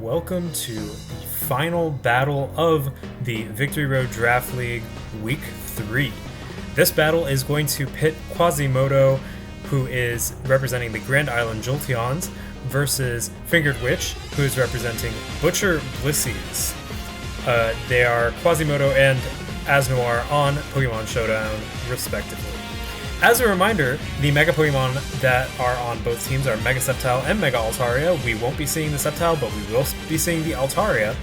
welcome to the final battle of the Victory Road Draft League Week 3. This battle is going to pit Quasimodo, who is representing the Grand Island Jolteons, versus Fingered Witch, who is representing Butcher Blisseys. They are Quasimodo and Asnoir on Pokemon Showdown, respectively. As a reminder, the Mega Pokemon that are on both teams are Mega Sceptile and Mega Altaria. We won't be seeing the Sceptile, but we will be seeing the Altaria.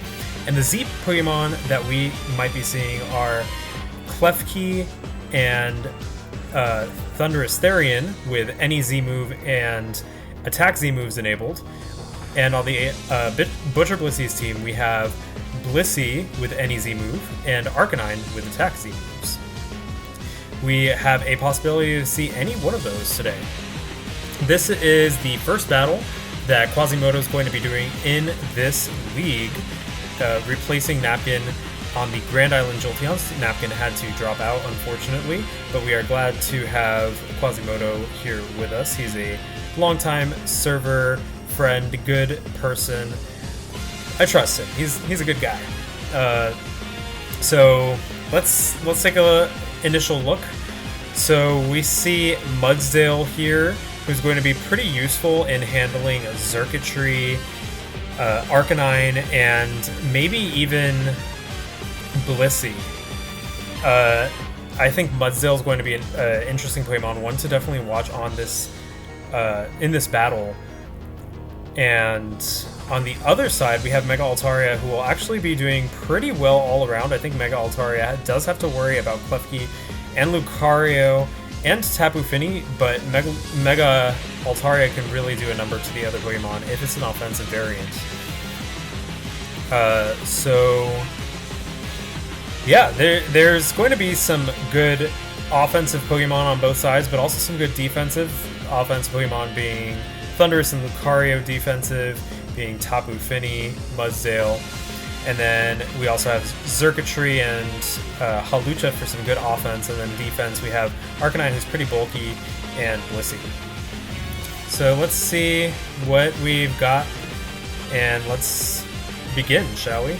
And the Z Pokemon that we might be seeing are Klefki and Thundurus Therian with any Z move and Attack Z moves enabled. And on the Butcher Blisseys team, we have Blissey with any Z move and Arcanine with Attack Z moves. We have a possibility to see any one of those today. This is the first battle that Quasimodo is going to be doing in this league, replacing Napkin on the Grand Island Jolteons. Napkin had to drop out, unfortunately, but we are glad to have Quasimodo here with us. He's a longtime server friend, good person. I trust him. He's a good guy. So let's take a initial look. So we see Mudsdale here, who's going to be pretty useful in handling Xurkitree, Arcanine, and maybe even Blissey. I think Mudsdale is going to be an interesting Pokemon, one to definitely watch on this in this battle. And on the other side, we have Mega Altaria, who will actually be doing pretty well all around. I think Mega Altaria does have to worry about Klefki and Lucario and Tapu Fini, but Mega Altaria can really do a number to the other Pokemon if it's an offensive variant. So yeah, there's going to be some good offensive Pokemon on both sides, but also some good defensive. Offensive Pokemon being Thundurus and Lucario, defensive being Tapu Fini, Mudsdale, and then we also have Xurkitree and Hawlucha for some good offense, and then defense we have Arcanine, who's pretty bulky, and Blissey. So let's see what we've got, and let's begin, shall we?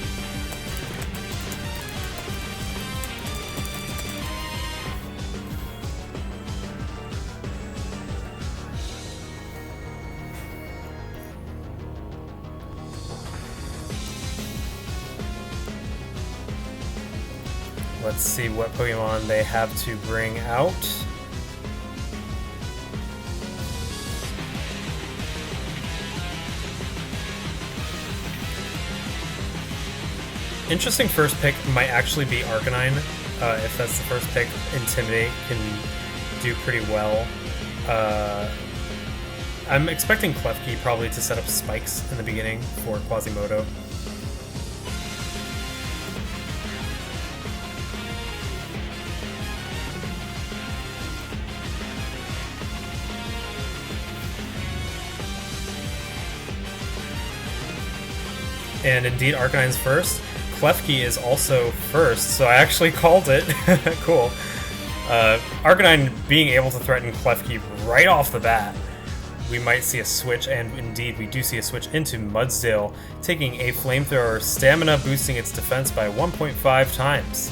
Let's see what Pokemon they have to bring out. Interesting first pick might actually be Arcanine. If that's the first pick, Intimidate can do pretty well. I'm expecting Klefki probably to set up spikes in the beginning for Quasimodo. And indeed, Arcanine's first. Klefki is also first, so I actually called it. Cool. Arcanine being able to threaten Klefki right off the bat. We might see a switch, and indeed we do see a switch into Mudsdale, taking a Flamethrower, stamina boosting its defense by 1.5 times.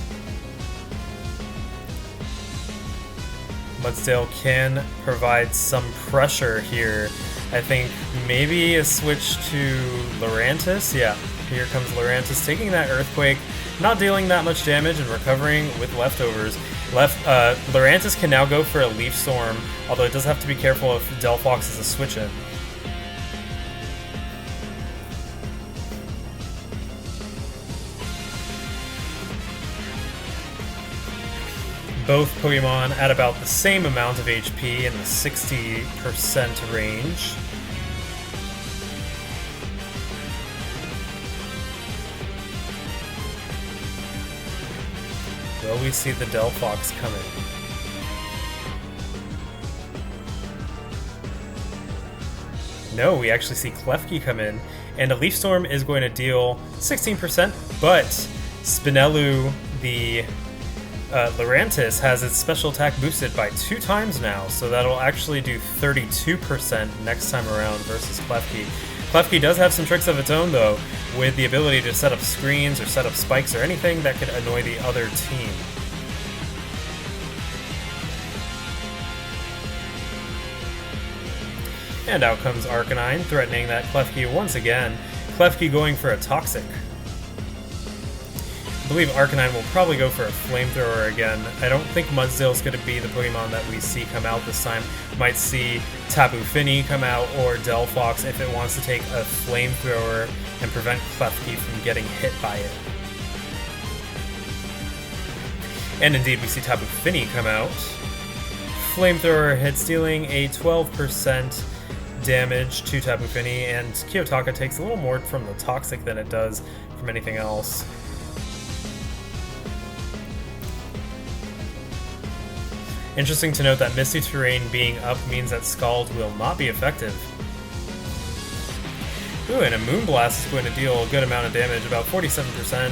Mudsdale can provide some pressure here. I think maybe a switch to Lurantis. Yeah, here comes Lurantis, taking that Earthquake, not dealing that much damage and recovering with leftovers. Lurantis can now go for a Leaf Storm, although it does have to be careful if Delphox is a switch in. Both Pokemon at about the same amount of HP in the 60% range. Will we see the Delphox coming? No, we actually see Klefki come in, and a Leaf Storm is going to deal 16%, but Spinellu, the Lurantis, has its special attack boosted by 2 times now, so that'll actually do 32% next time around versus Klefki. Klefki does have some tricks of its own, though. with the ability to set up screens or set up spikes or anything that could annoy the other team. And out comes Arcanine, threatening that Klefki once again. Klefki going for a Toxic. I believe Arcanine will probably go for a Flamethrower again. I don't think Mudsdale is going to be the Pokemon that we see come out this time. Might see Tapu Fini come out, or Delphox if it wants to take a Flamethrower and prevent Klefki from getting hit by it. And indeed, we see Tapu Fini come out. Flamethrower hits, dealing a 12% damage to Tapu Fini, and Kiyotaka takes a little more from the Toxic than it does from anything else. Interesting to note that Misty Terrain being up means that Scald will not be effective. Ooh, and a Moonblast is going to deal a good amount of damage, about 47%.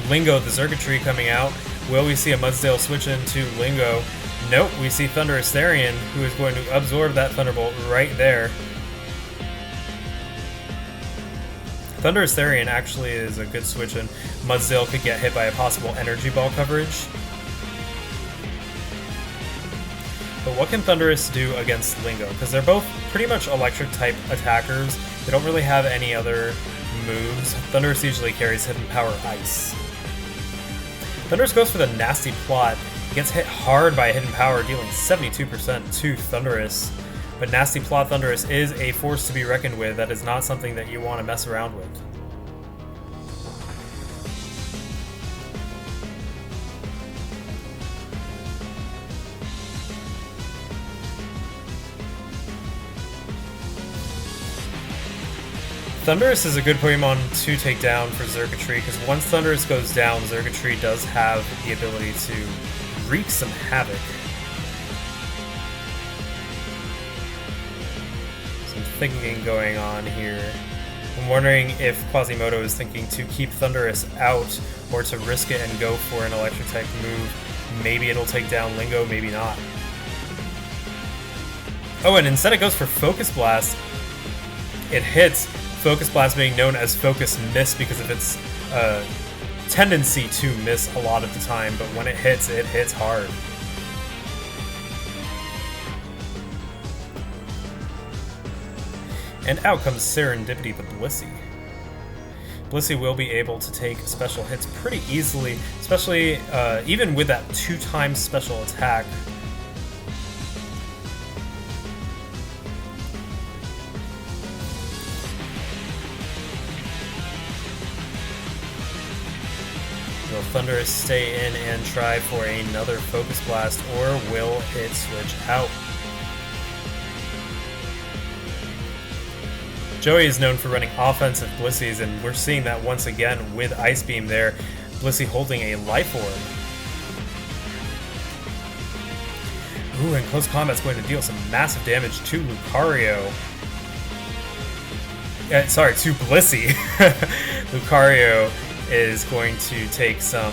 Lingo, the Xurkitree coming out. Will we see a Mudsdale switch into Lingo? Nope, we see Thundurus Therian, who is going to absorb that Thunderbolt right there. Thundurus Therian actually is a good switch, and Mudsdale could get hit by a possible Energy Ball coverage. But what can Thundurus do against Lingo? Because they're both pretty much electric-type attackers. They don't really have any other moves. Thundurus usually carries Hidden Power Ice. Thundurus goes for the Nasty Plot. He gets hit hard by Hidden Power, dealing 72% to Thundurus. But Nasty Plot Thundurus is a force to be reckoned with. That is not something that you want to mess around with. Thundurus is a good Pokemon to take down for Xurkitree, because once Thundurus goes down, Xurkitree does have the ability to wreak some havoc. Some thinking going on here. I'm wondering if Quasimodo is thinking to keep Thundurus out, or to risk it and go for an electric-type move. Maybe it'll take down Lingo, maybe not. Oh, and instead it goes for Focus Blast. It hits. Focus Blast being known as Focus Miss because of its tendency to miss a lot of the time, but when it hits hard. And out comes Serendipity the Blissey. Blissey will be able to take special hits pretty easily, especially even with that 2-time special attack. Will Thundurus stay in and try for another Focus Blast, or will it switch out? Joey is known for running offensive Blisseys, and we're seeing that once again with Ice Beam there. Blissey holding a Life Orb. Ooh, and close combat's going to deal some massive damage to Lucario. Sorry, to Blissey. Lucario is going to take some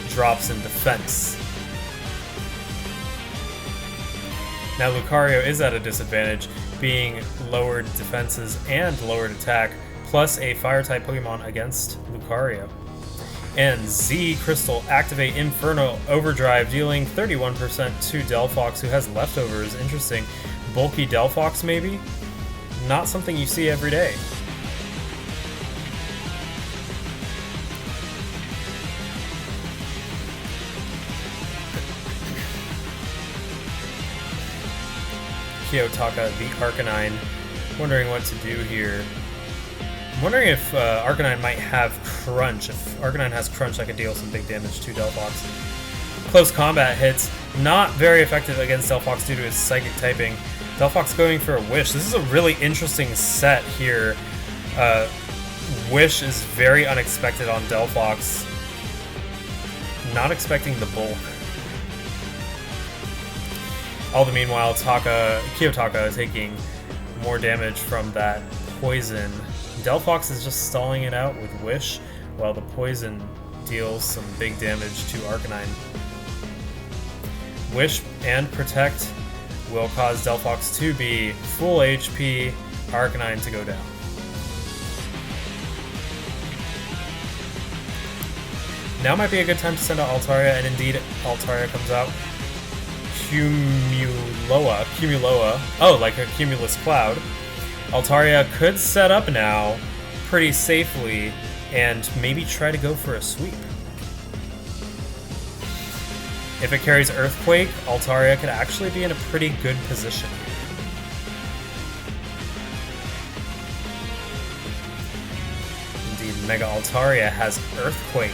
drops in defense. Now Lucario is at a disadvantage, being lowered defenses and lowered attack, plus a Fire-type Pokemon against Lucario. And Z Crystal activate Infernal Overdrive, dealing 31% to Delphox, who has leftovers. Interesting. Bulky Delphox, maybe? Not something you see every day. Kiyotaka, the Arcanine, wondering what to do here. I'm wondering if Arcanine might have Crunch. If Arcanine has Crunch, that could deal some big damage to Delphox. Close combat hits, not very effective against Delphox due to his Psychic typing. Delphox going for a Wish. This is a really interesting set here. Wish is very unexpected on Delphox. Not expecting the bulk. All the meanwhile, Kiyotaka taking more damage from that poison. Delphox is just stalling it out with Wish, while the poison deals some big damage to Arcanine. Wish and Protect will cause Delphox to be full HP, Arcanine to go down. Now might be a good time to send out Altaria, and indeed, Altaria comes out. Cumuloa. Oh, like a cumulus cloud. Altaria could set up now pretty safely and maybe try to go for a sweep. If it carries Earthquake, Altaria could actually be in a pretty good position. Indeed, Mega Altaria has Earthquake.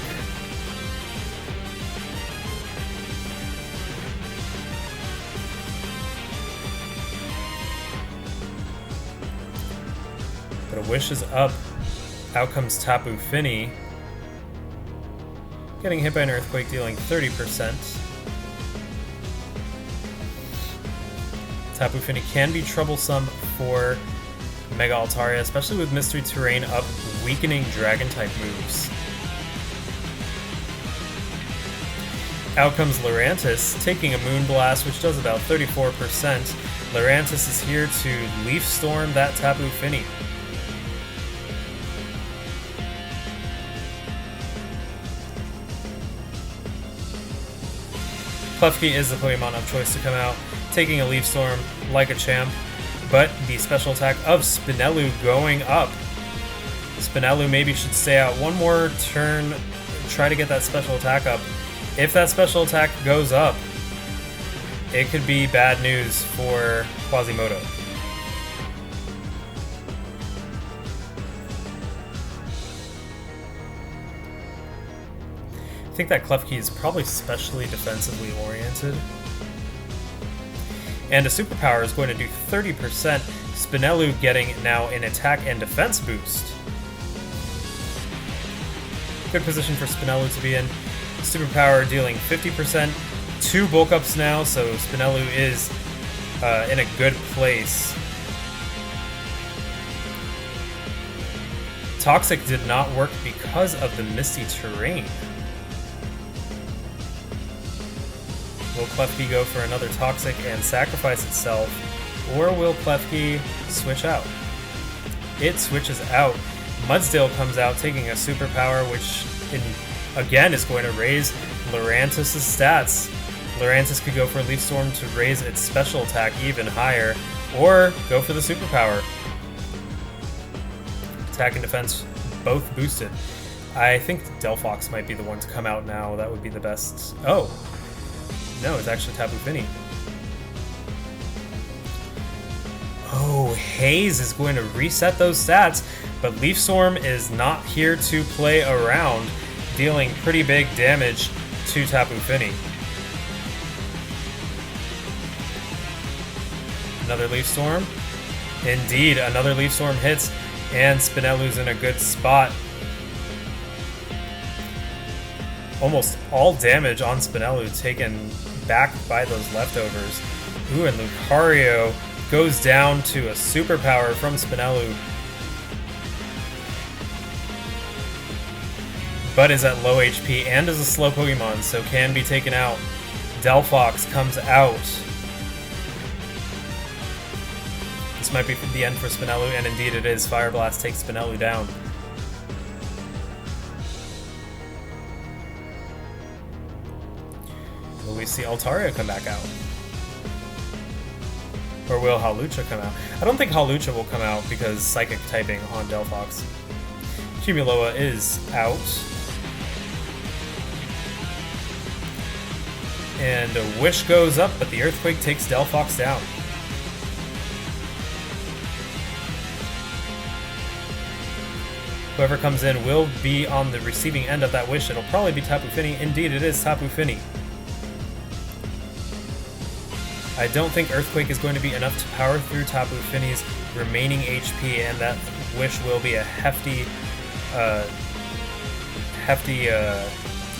But a Wish is up. Out comes Tapu Fini. Getting hit by an Earthquake, dealing 30%. Tapu Fini can be troublesome for Mega Altaria, especially with Mystery Terrain up, weakening Dragon-type moves. Out comes Lurantis, taking a Moonblast, which does about 34%. Lurantis is here to Leaf Storm that Tapu Fini. Klefki is the Pokemon of choice to come out, taking a Leaf Storm like a champ, but the special attack of Spinellu going up. Spinellu maybe should stay out one more turn, try to get that special attack up. If that special attack goes up, it could be bad news for Quasimodo. I think that Klefki is probably specially defensively oriented. And a superpower is going to do 30%. Spinellu getting now an attack and defense boost. Good position for Spinellu to be in. Superpower dealing 50%. 2 bulk ups now, so Spinellu is in a good place. Toxic did not work because of the Misty Terrain. Will Klefki go for another Toxic and sacrifice itself, or will Klefki switch out? It switches out. Mudsdale comes out taking a superpower, which again is going to raise Lurantis' stats. Lurantis could go for Leaf Storm to raise its special attack even higher, or go for the superpower. Attack and defense both boosted. I think Delphox might be the one to come out now. That would be the best. Oh! No, it's actually Tapu Fini. Oh, Haze is going to reset those stats, but Leaf Storm is not here to play around, dealing pretty big damage to Tapu Fini. Another Leaf Storm. Indeed, another Leaf Storm hits, and Spinellu's in a good spot. Almost all damage on Spinellu taken back by those leftovers. Ooh, and Lucario goes down to a superpower from Spinellu, but is at low HP and is a slow Pokemon, so can be taken out. Delphox comes out. This might be the end for Spinellu, and indeed it is. Fire Blast takes Spinellu down. Will we see Altaria come back out? Or will Hawlucha come out? I don't think Hawlucha will come out because Psychic typing on Delphox. Cumuloa is out. And a Wish goes up, but the Earthquake takes Delphox down. Whoever comes in will be on the receiving end of that Wish. It'll probably be Tapu Fini. Indeed, it is Tapu Fini. I don't think Earthquake is going to be enough to power through Tapu Fini's remaining HP, and that Wish will be a hefty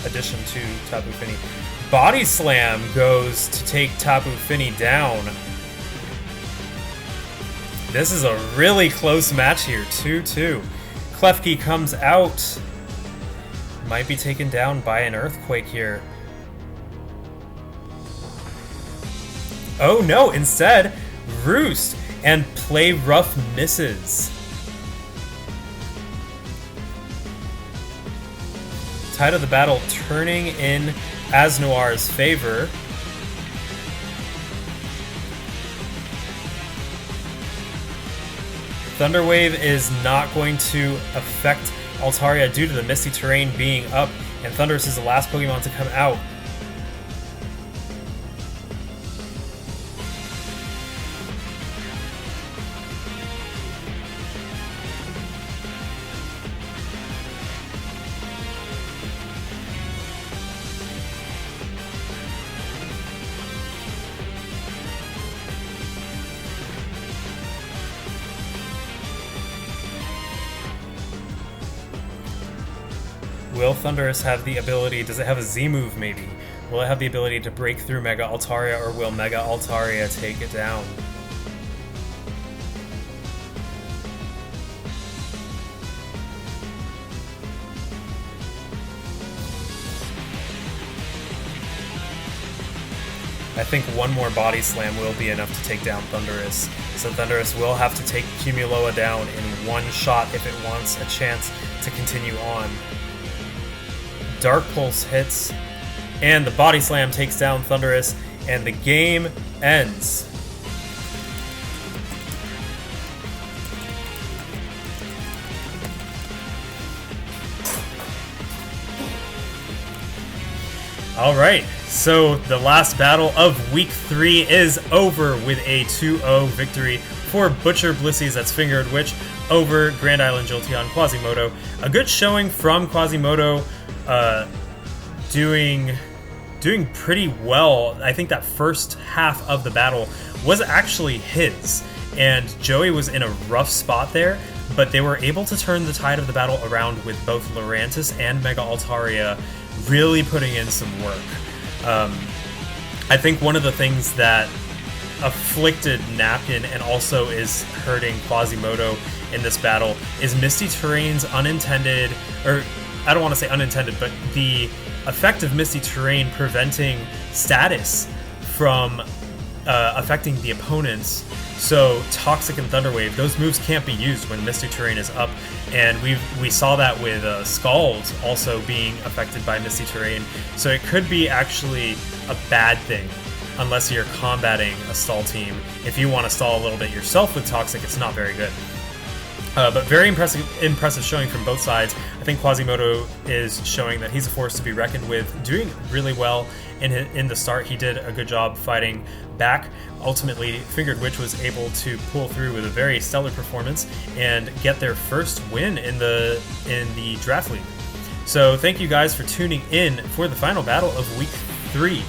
addition to Tapu Fini. Body Slam goes to take Tapu Fini down. This is a really close match here, 2-2. Klefki comes out. Might be taken down by an Earthquake here. Oh no, instead, Roost and Play Rough misses. tide of the battle turning in Asnoir's favor. Thunderwave is not going to affect Altaria due to the Misty Terrain being up, and Thundurus is the last Pokemon to come out. Will Thundurus have the ability, does it have a Z move maybe? Will it have the ability to break through Mega Altaria, or will Mega Altaria take it down? I think one more Body Slam will be enough to take down Thundurus. So Thundurus will have to take Cumuloa down in one shot if it wants a chance to continue on. Dark Pulse hits, and the Body Slam takes down Thundurus, and the game ends. Alright, so the last battle of Week 3 is over with a 2-0 victory for Butcher Blisseys, that's Fingered Witch, over Grand Island Jolteon Quasimodo. A good showing from Quasimodo, doing pretty well. I think that first half of the battle was actually his, and Joey was in a rough spot there, but they were able to turn the tide of the battle around with both Lurantis and Mega Altaria really putting in some work. I think one of the things that afflicted Napkin and also is hurting Quasimodo in this battle is Misty Terrain's unintended, or I don't want to say unintended, but the effect of Misty Terrain preventing status from affecting the opponents. So Toxic and Thunder Wave, those moves can't be used when Misty Terrain is up, and we saw that with Scald also being affected by Misty Terrain. So it could be actually a bad thing unless you're combating a stall team. If you want to stall a little bit yourself with Toxic, it's not very good. But very impressive showing from both sides. I think Quasimodo is showing that he's a force to be reckoned with, doing really well in the start. He did a good job fighting back. Ultimately, Fingered Witch was able to pull through with a very stellar performance and get their first win in the draft league. So thank you guys for tuning in for the final battle of Week 3.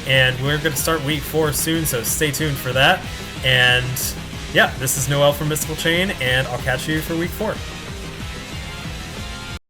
And we're going to start Week 4 soon, so stay tuned for that. And yeah, this is Noel from Mystical Chain, and I'll catch you for Week 4.